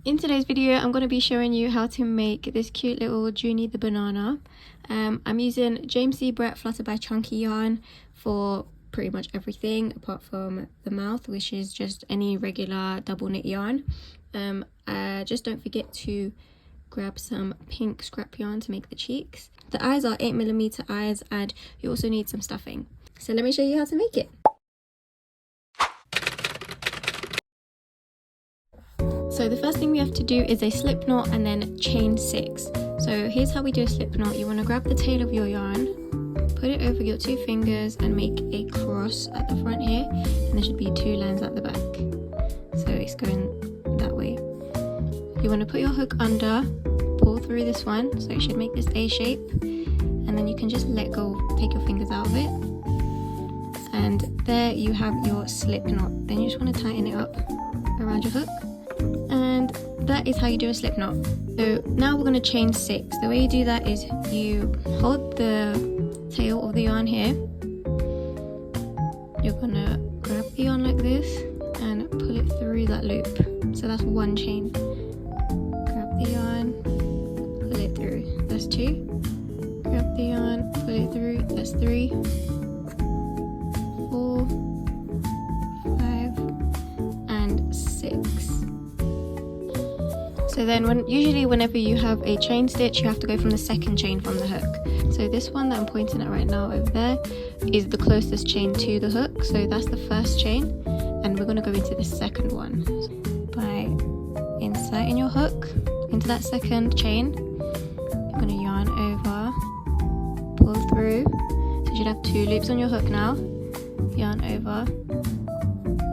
In today's video, I'm going to be showing you how to make this cute little Junie the banana. I'm using C Brett Flutterby chunky yarn for pretty much everything apart from the mouth, which is just any regular double knit yarn. Just don't forget to grab some pink scrap yarn to make the cheeks. The eyes are 8mm eyes, and you also need some stuffing. So let me show you how to make it. So the first thing we have to do is a slip knot and then chain 6. So here's how we do a slip knot. You want to grab the tail of your yarn, put it over your 2 fingers and make a cross at the front here, and there should be 2 lines at the back. So it's going that way. You want to put your hook under, pull through this one, so it should make this A shape, and then you can just let go, take your fingers out of it, and there you have your slip knot. Then you just want to tighten it up around your hook. And that is how you do a slip knot. So now we're going to chain 6. The way you do that is you hold the tail of the yarn here. You're going to grab the yarn like this and pull it through that loop. So that's 1 chain. Grab the yarn, pull it through. That's 2. Grab the yarn, pull it through. That's 3. 4, 5, and 6. So then usually whenever you have a chain stitch, you have to go from the 2nd chain from the hook. So this one that I'm pointing at right now over there is the closest chain to the hook. So that's the 1st chain, and we're going to go into the 2nd one. By inserting your hook into that 2nd chain, you're going to yarn over, pull through. So you should have 2 loops on your hook now. Yarn over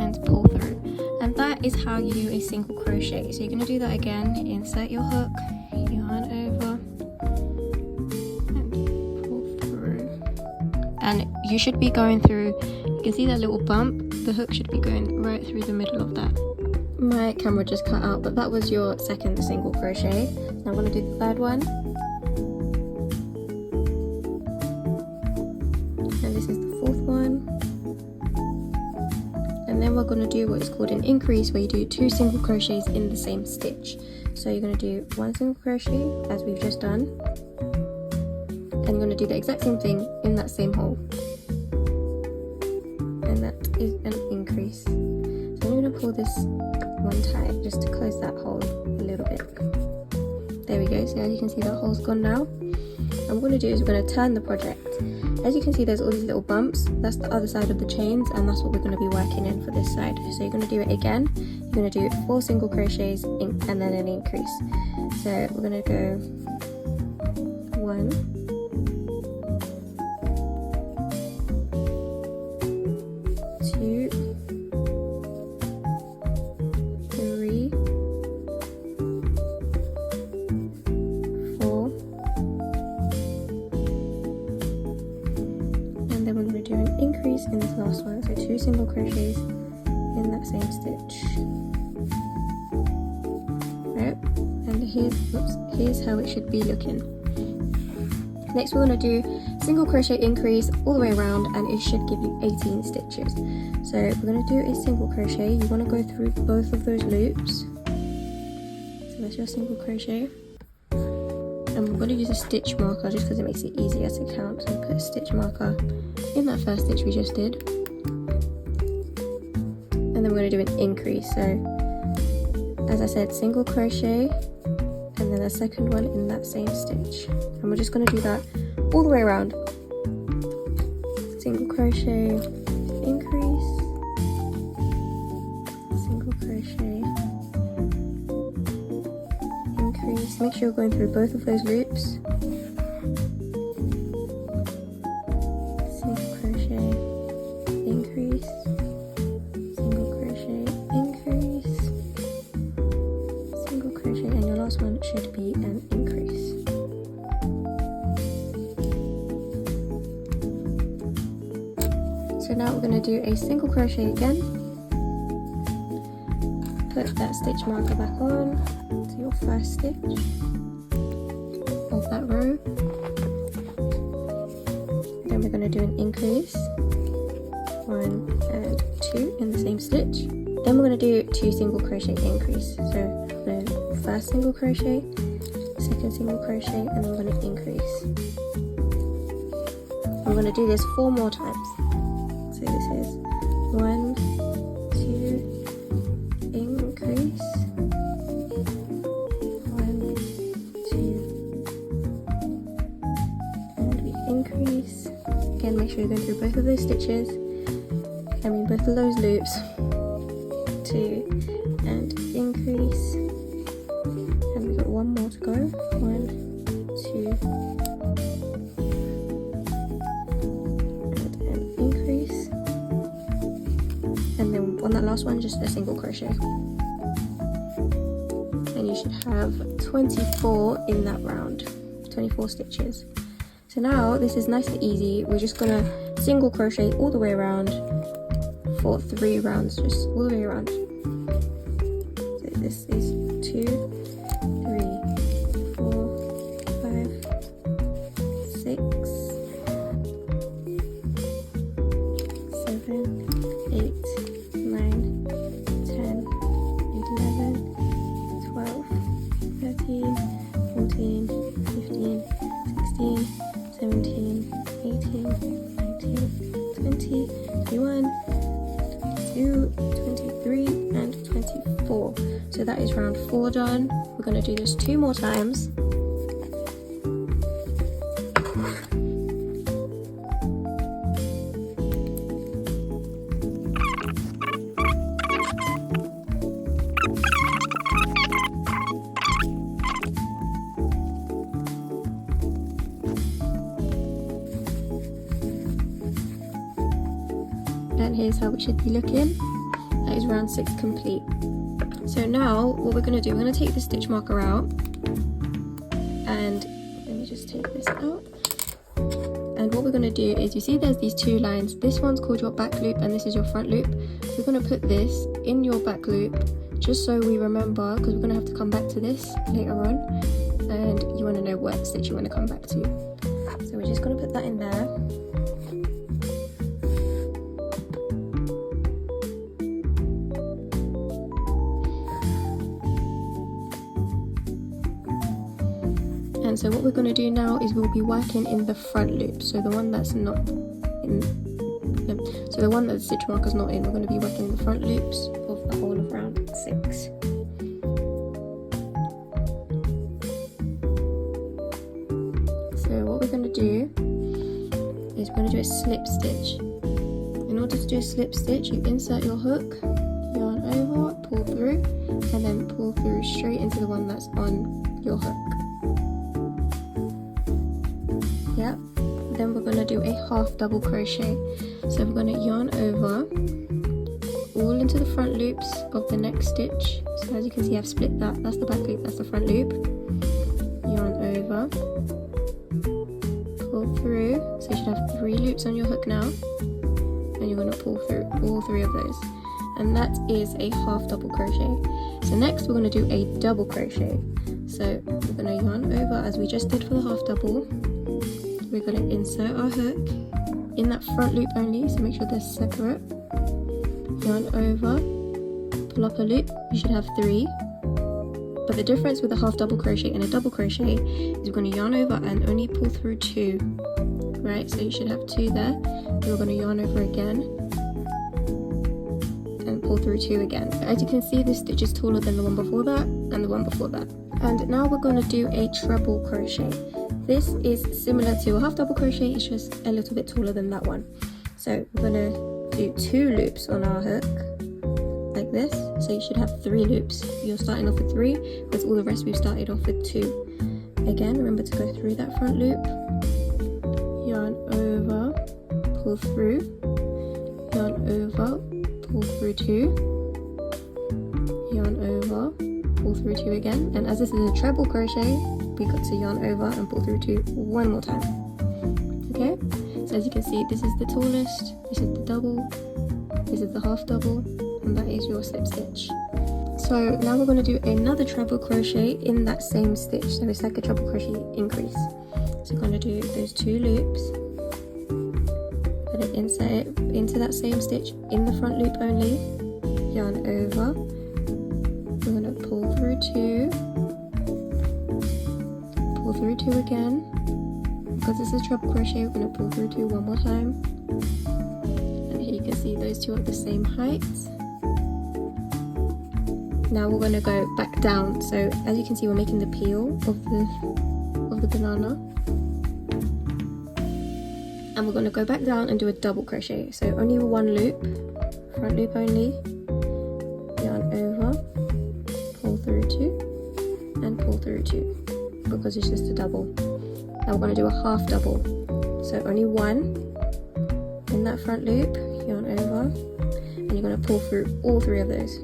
and pull through. And that is how you do a single crochet. So you're going to do that again. Insert your hook, yarn over, and pull through. And you should be going through, you can see that little bump, the hook should be going right through the middle of that. My camera just cut out, but that was your 2nd single crochet. Now I'm going to do the 3rd one. And this is the 4th one. And then we're going to do what is called an increase, where you do 2 single crochets in the same stitch. So you're going to do 1 single crochet as we've just done, and you're going to do the exact same thing in that same hole, and that is an increase. So I'm going to pull this one tight just to close that hole a little bit. There we go. So as you can see, that hole's gone now. And what we're going to do is we're going to turn the project. As you can see, there's all these little bumps. That's the other side of the chains, and that's what we're going to be working in for this side. So you're going to do it again. You're going to do 4 single crochets and then an increase. So we're going to go 1, 2, 3, 4. And then we're going to do an increase in this last one, so 2 single crochets in that same stitch. Right, and here's how it should be looking. Next we're going to do single crochet increase all the way around, and it should give you 18 stitches. So we're going to do a single crochet. You want to go through both of those loops. So that's your single crochet. And we're going to use a stitch marker just because it makes it easier to count. So put a stitch marker in that 1st stitch we just did. And then we're going to do an increase. So as I said, single crochet, and then the 2nd one in that same stitch. And we're just going to do that all the way around. Single crochet, increase, single crochet, increase. Make sure you're going through both of those loops. Single crochet, increase, single crochet, increase, single crochet, and your last one should be an increase. So now we're going to do a single crochet again. Put that stitch marker back on to your 1st stitch of that row. Then we're going to do an increase, 1 and 2 in the same stitch. Then we're going to do 2 single crochet increase. So we're going to first single crochet, second single crochet, and I'm going to increase. I'm going to do this 4 more times. So this is 1, 2, increase, 1, 2, and we increase. Again, make sure you're going through both of those stitches, both of those loops, 2, and increase, and we've got 1 more to go, 1, 2, and an increase, and then on that last one just a single crochet, and you should have 24 in that round, 24 stitches. So now this is nice and easy. We're just gonna single crochet all the way around for 3 rounds, just all the way around. So this is 2, 3, 4, 5, 6, 7, 8, 9, 10, 11, 12, 13, 14, 15, 16, 17, 18, 19, 20, 21, 23, and 24. So that is round 4 done. We're going to do this 2 more times. And here's how it should be looking. That is round 6 complete. So now what we're going to do, we're going to take the stitch marker out, and let me just take this out. And what we're going to do is, you see there's these 2 lines, this one's called your back loop and this is your front loop. We're going to put this in your back loop just so we remember, because we're going to have to come back to this later on, and you want to know what stitch you want to come back to. So we're just going to put that in there. And so what we're going to do now is we'll be working in the front loop, so the one that's not in, so the one that the stitch marker's not in, we're going to be working in the front loops of the whole of round 6. So what we're going to do is we're going to do a slip stitch. In order to do a slip stitch, you insert your hook, yarn over, pull through, and then pull through straight into the one that's on your hook. Yep. Then we're going to do a half double crochet. So we're going to yarn over all into the front loops of the next stitch. So as you can see, I've split that. That's the back loop, that's the front loop. Yarn over, pull through. So you should have 3 loops on your hook now, and you're going to pull through all 3 of those, and that is a half double crochet. So next we're going to do a double crochet. So we're going to yarn over as we just did for the half double. We're going to insert our hook in that front loop only, so make sure they're separate. Yarn over, pull up a loop, you should have 3. But the difference with a half double crochet and a double crochet is we're going to yarn over and only pull through 2, right? So you should have 2 there. Then we're going to yarn over again and pull through 2 again. As you can see, this stitch is taller than the one before that and the one before that. And now we're going to do a treble crochet. This is similar to a half double crochet, it's just a little bit taller than that one. So we're going to do 2 loops on our hook, like this. So you should have 3 loops. You're starting off with 3, with all the rest we've started off with 2. Again, remember to go through that front loop, yarn over, pull through, yarn over, pull through 2, yarn over, pull through 2 again. And as this is a treble crochet, we got to yarn over and pull through 2 one more time. Okay, so as you can see, this is the tallest, this is the double, this is the half double, and that is your slip stitch. So now we're going to do another treble crochet in that same stitch, so it's like a treble crochet increase. So we're going to do those 2 loops, and then insert it into that same stitch in the front loop only, yarn over, we're going to pull through 2, through 2 again. Because this is treble crochet, we're going to pull through 2 one more time. And here you can see those two are the same height. Now we're going to go back down. So as you can see, we're making the peel of the banana. And we're going to go back down and do a double crochet. So only 1 loop, front loop only, yarn over, pull through 2, and pull through 2, because it's just a double. Now we're going to do a half double. So only 1 in that front loop, yarn over, and you're going to pull through all 3 of those.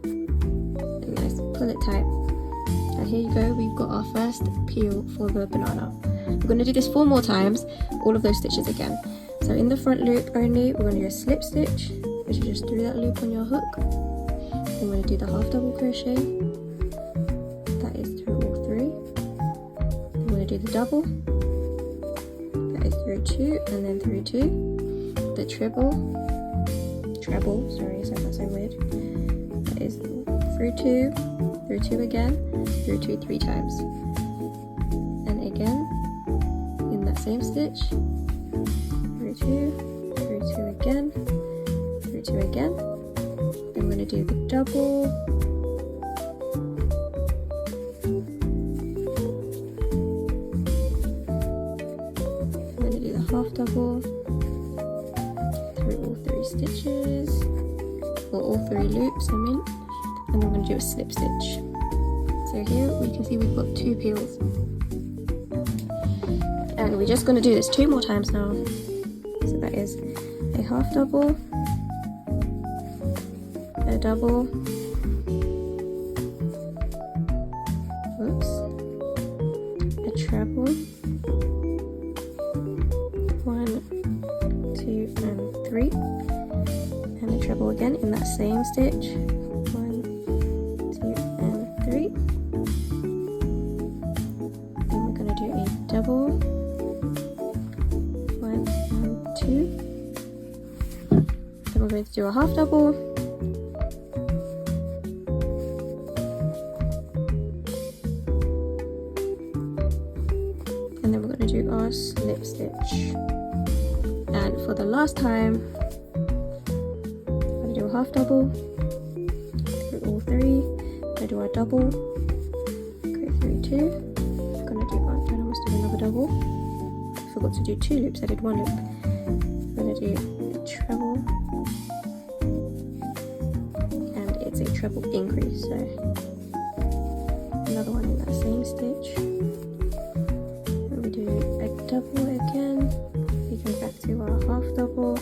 And nice, pull it tight. And here you go, we've got our first peel for the banana. We're going to do this 4 more times, all of those stitches again. So in the front loop only, we're going to do a slip stitch, which is just through that loop on your hook. Then we're going to do the half double crochet, that is through all 3. Then we're going to do the double, that is through 2 and then through 2. The treble, sorry, I said that so weird. That is through 2 again, through 2 3 times. And again, same stitch, through 2 again, through 2 again. Then we're going to do the double, I'm going to do the half double through all 3 stitches, or all 3 loops I mean, and then we're going to do a slip stitch. So here we can see we've got 2 peels. And we're just going to do this 2 more times now. So that is a half double, a double, oops, a treble, 1, 2 and 3, and a treble again in that same stitch, 1, 2 and 3. Then we're going to do a double, 1 and 2. Then we're going to do a half double, and then we're going to do our slip stitch. And for the last time, I'm going to do a half double through all 3. I'm going to do our double, go through 2. I'm going to do another double. I forgot to do 2 loops, I did 1 loop. I'm going to do a treble, and it's a treble increase, so another one in that same stitch. And we do a double again, we go back to our half double,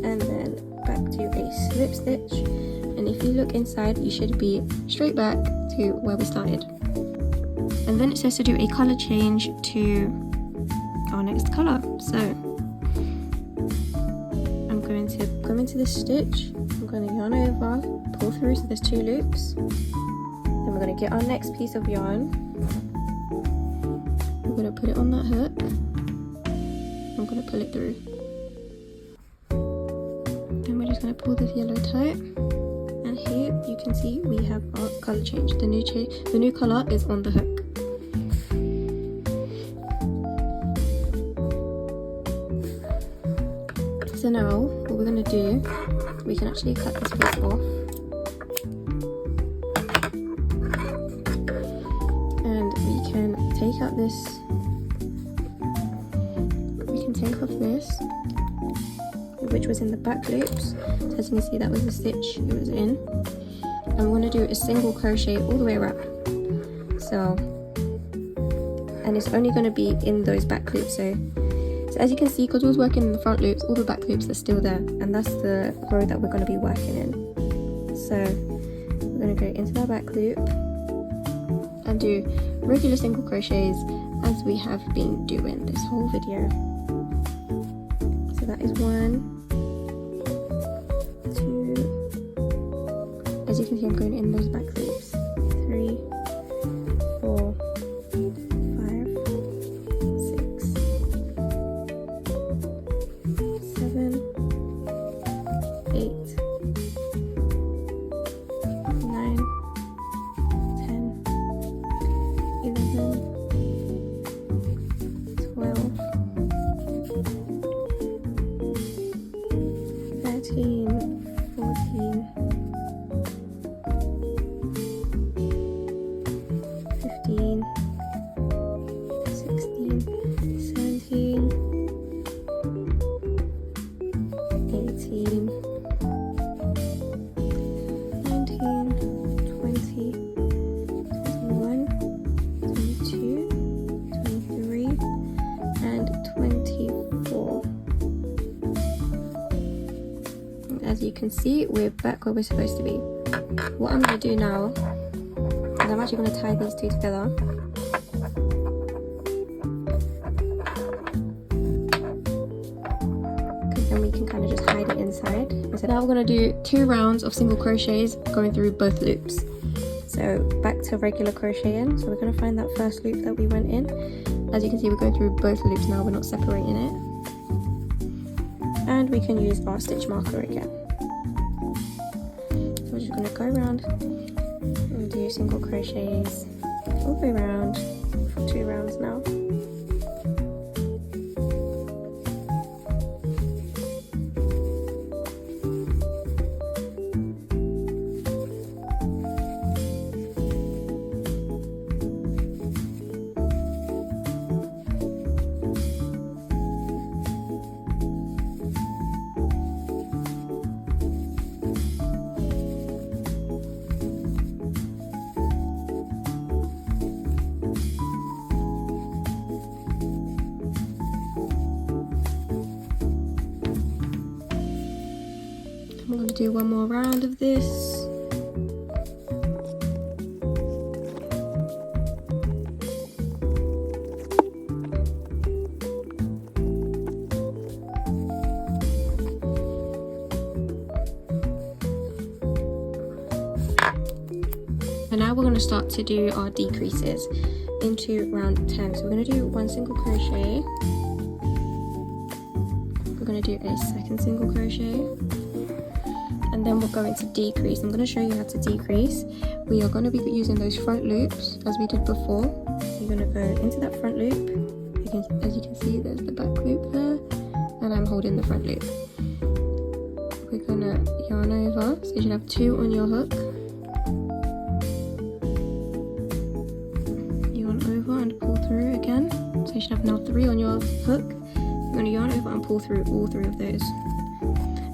and then back to a slip stitch. And if you look inside, you should be straight back to where we started. And then it says to do a color change to our next color. So I'm going to come into this stitch, I'm going to yarn over, pull through, so there's 2 loops. Then we're going to get our next piece of yarn, we're going to put it on that hook, I'm going to pull it through. Then we're just going to pull this yellow tight, and here you can see we have our color change. The new color is on the hook. So now what we're going to do, we can actually cut this piece off, and we can take out this, we can take off this, which was in the back loops. So as you can see, that was the stitch it was in, and we're going to do a single crochet all the way around. So, and it's only going to be in those back loops. So as you can see, because we was working in the front loops, all the back loops are still there, and that's the row that we're going to be working in. So we're going to go into our back loop and do regular single crochets as we have been doing this whole video. So that is 1, 2, as you can see, I'm going in those back loops, 3, 4, 5, 6, 7, 8, 9, 10, can see, we're back where we're supposed to be. What I'm going to do now is I'm actually going to tie these two together. Because then we can kind of just hide it inside. So now we're going to do 2 rounds of single crochets going through both loops. So back to regular crocheting. So we're going to find that first loop that we went in. As you can see, we're going through both loops now, we're not separating it. And we can use our stitch marker again. So we're just going to go around and do single crochets all the way around for 2 rounds now. We're going to do one more round of this. And now we're going to start to do our decreases into round 10. So we're going to do 1 single crochet. We're going to do a second single crochet. And then we're going to decrease. I'm going to show you how to decrease. We are going to be using those front loops as we did before. So you're going to go into that front loop. As you can see, there's the back loop there, and I'm holding the front loop. We're going to yarn over. So you should have 2 on your hook. Yarn over and pull through again. So you should have now 3 on your hook. You're going to yarn over and pull through all 3 of those.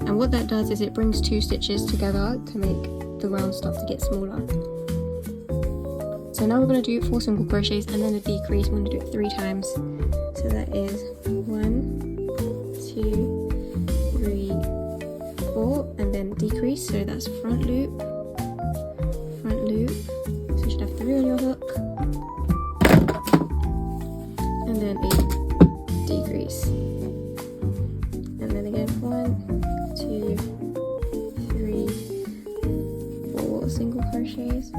And what that does is it brings 2 stitches together to make the round start to get smaller. So now we're going to do 4 single crochets and then a decrease. We're going to do it 3 times. So that is 1, 2, 3, 4, and then decrease. So that's front loop. So you should have 3 on your hook, and then a decrease. And then again 1, 2, 3, 4 single crochets,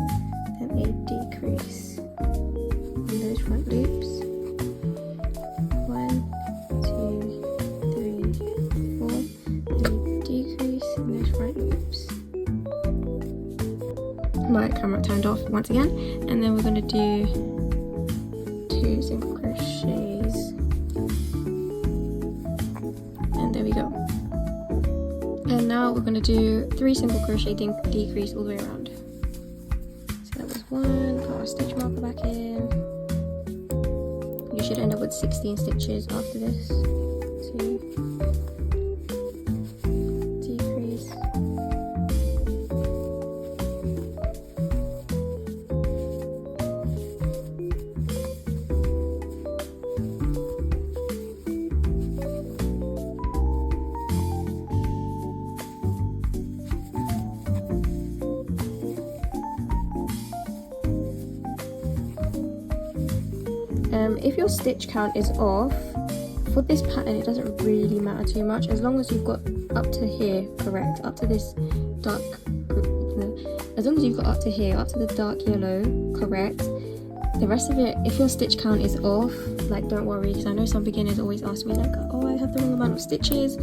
then a decrease in those front loops. 1, 2, 3, 4, and a decrease in those front loops. My camera turned off once again, and then we're going to do 2 single crochets, and there we go. And now we're going to do 3 single crochet decrease all the way around. So that was 1, put our stitch marker back in. You should end up with 16 stitches after this. 2, decrease. If your stitch count is off, for this pattern it doesn't really matter too much, as long as you've got up to here correct, up to this dark, as long as you've got up to here, up to the dark yellow correct. The rest of it, if your stitch count is off, like, don't worry, because I know some beginners always ask me like, oh, I have the wrong amount of stitches.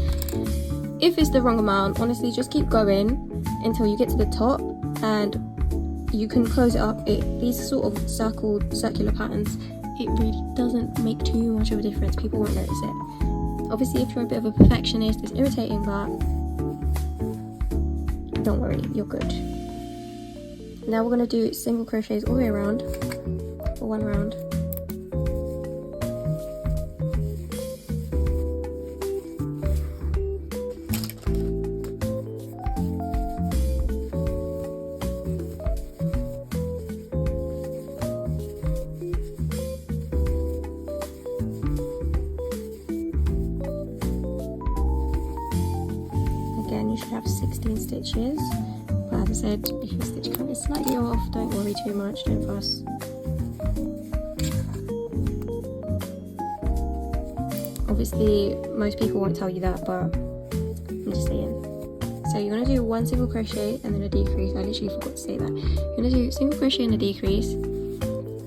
If it's the wrong amount, honestly, just keep going until you get to the top and you can close it up. These sort of circular patterns, it really doesn't make too much of a difference. People won't notice it. Obviously, if you're a bit of a perfectionist, it's irritating, but don't worry, you're good. Now we're going to do single crochets all the way around for 1 round. Again, you should have 16 stitches. But as I said, if your stitch count is slightly off, don't worry too much, don't fuss. Obviously, most people won't tell you that, but I'm just saying. So you're going to do 1 single crochet and then a decrease. I literally forgot to say that. You're going to do single crochet and a decrease.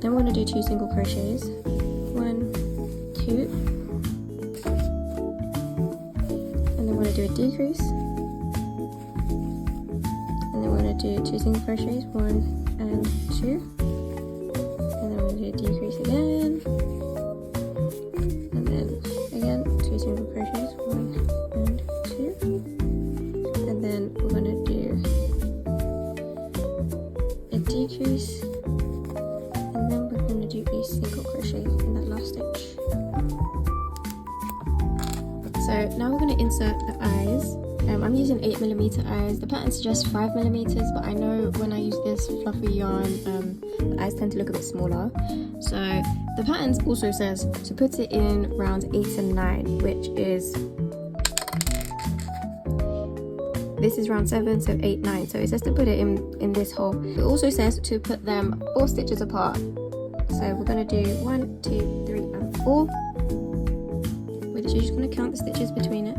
Then we're going to do 2 single crochets. 1, 2. And then we're going to do a decrease. And then we're going to do 2 single crochets. 1 and 2. And then we're going to do a decrease again. And then again, 2 single crochets. 1 and 2. And then we're going to do a decrease, and then we're going to do a single crochet in that last stitch. So now we're going to insert the eyes. I'm using 8mm eyes. The pattern suggests 5mm, but I know when I use this fluffy yarn, the eyes tend to look a bit smaller. So the pattern also says to put it in rounds 8 and 9, which is, this is round 7, so 8, 9. So it says to put it in this hole. It also says to put them 4 stitches apart. So we're going to do 1, 2, 3, and 4. We're just going to count the stitches between it.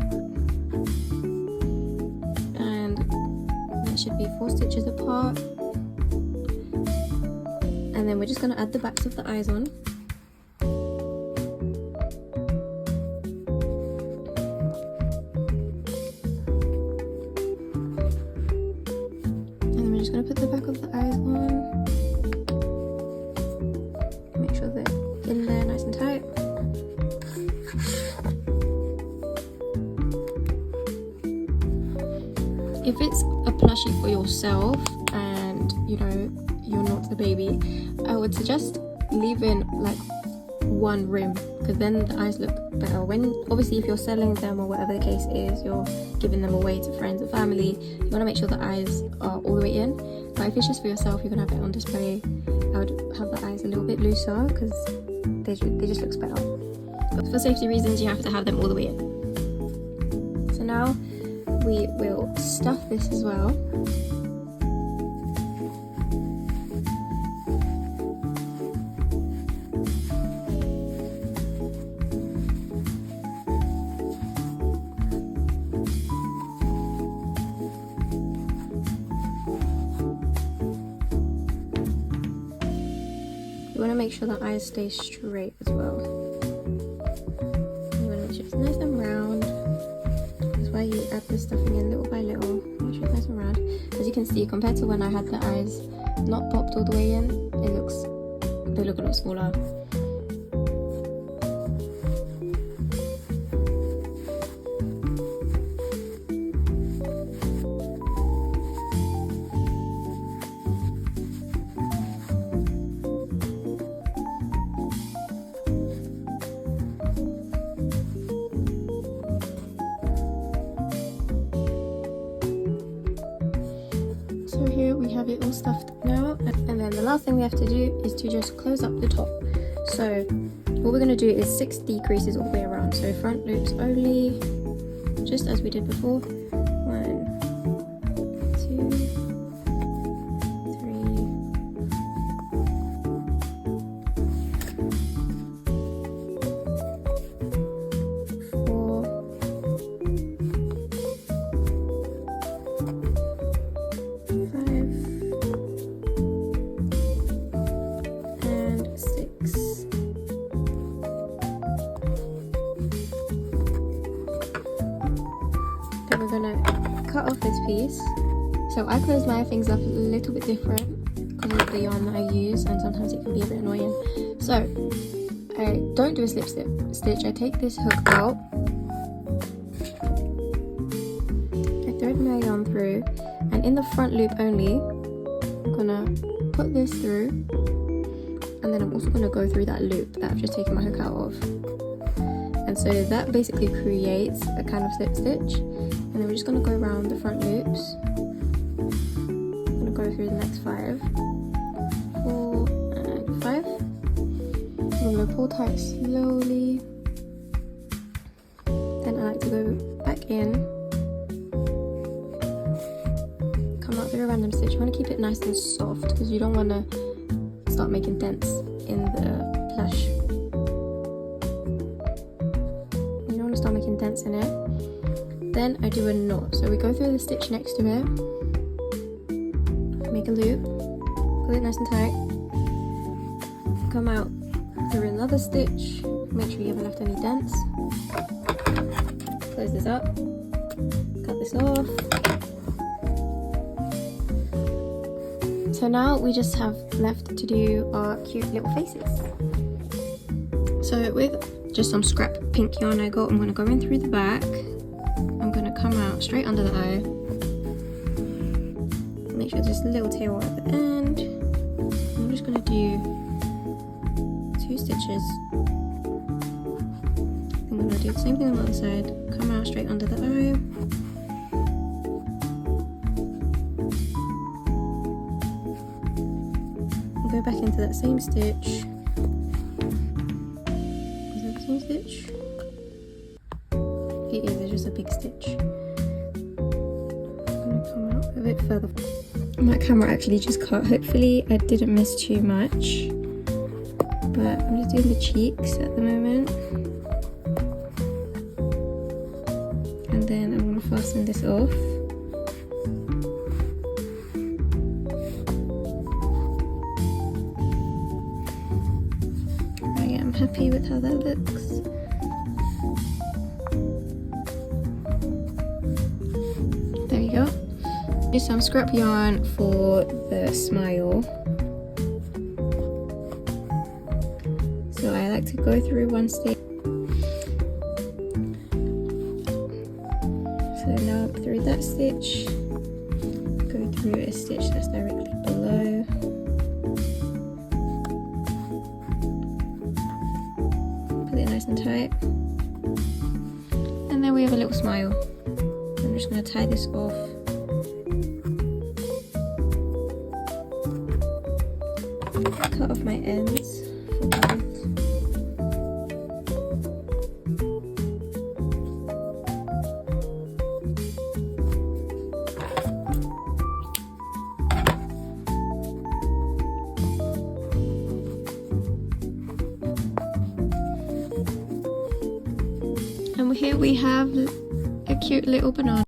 And that should be 4 stitches apart. And then we're just going to add the backs of the eyes on. Just going to put the back of the eyes on, make sure they're in there nice and tight. If it's a plushie for yourself and you know you're not the baby, I would suggest leaving like 1 rim, because then the eyes look better. When obviously if you're selling them or whatever the case is, you're giving them away to friends and family, you want to make sure the eyes are all the way in. But if it's just for yourself, you're gonna have it on display, I would have the eyes a little bit looser because they just looks better. But for safety reasons, you have to have them all the way in. So now we will stuff this as well. You want to make sure the eyes stay straight as well. You want to make sure it's nice and round. That's why you add the stuffing in little by little. Make sure it's nice and round. As you can see, compared to when I had the eyes not popped all the way in, they look a lot smaller. So here we have it all stuffed now, and then the last thing we have to do is to just close up the top. So what we're going to do is 6 decreases all the way around, so front loops only, just as we did before. 1, 2, 3, 4, 5, and 6. Then we're gonna cut off this piece. So I close my things up a little bit different because of the yarn that I use, and sometimes it can be a bit annoying. So I don't do a slip stitch. I take this hook out, I thread my yarn through, and in the front loop only, I'm gonna put this through, and then I'm also gonna go through that loop that I've just taken my hook out of. And so that basically creates a kind of slip stitch. And then we're just going to go around the front loops. I'm going to go through the next 5, 4, and 5. I'm going to pull tight slowly. Then I like to go back in a random stitch. You want to keep it nice and soft because you don't want to start making dents in the plush. You don't want to start making dents in it. Then I do a knot. So we go through the stitch next to it, make a loop, pull it nice and tight, come out through another stitch, make sure you haven't left any dents, close this up, cut this off. So now we just have left to do our cute little faces. So with just some scrap pink yarn I got, I'm going to go in through the back. I'm going to come out straight under the eye. Make sure there's a little tail at the end. I'm just going to do 2 stitches. I'm going to do the same thing on the other side. Come out straight under the eye. Go back into that same stitch. Is that the same stitch? It is, it's just a big stitch. I'm gonna come out a bit further. My camera actually just cut. Hopefully I didn't miss too much. But I'm just doing the cheeks at the moment. And then I'm gonna fasten this off. I'm happy with how that looks. There you go. Use some scrap yarn for the smile. So I like to go through one stitch. So now up through that stitch, go through a stitch that's directly below. Nice and tight, and then we have a little smile. I'm just going to tie this off. Cut off my ends for both. And here we have a cute little banana.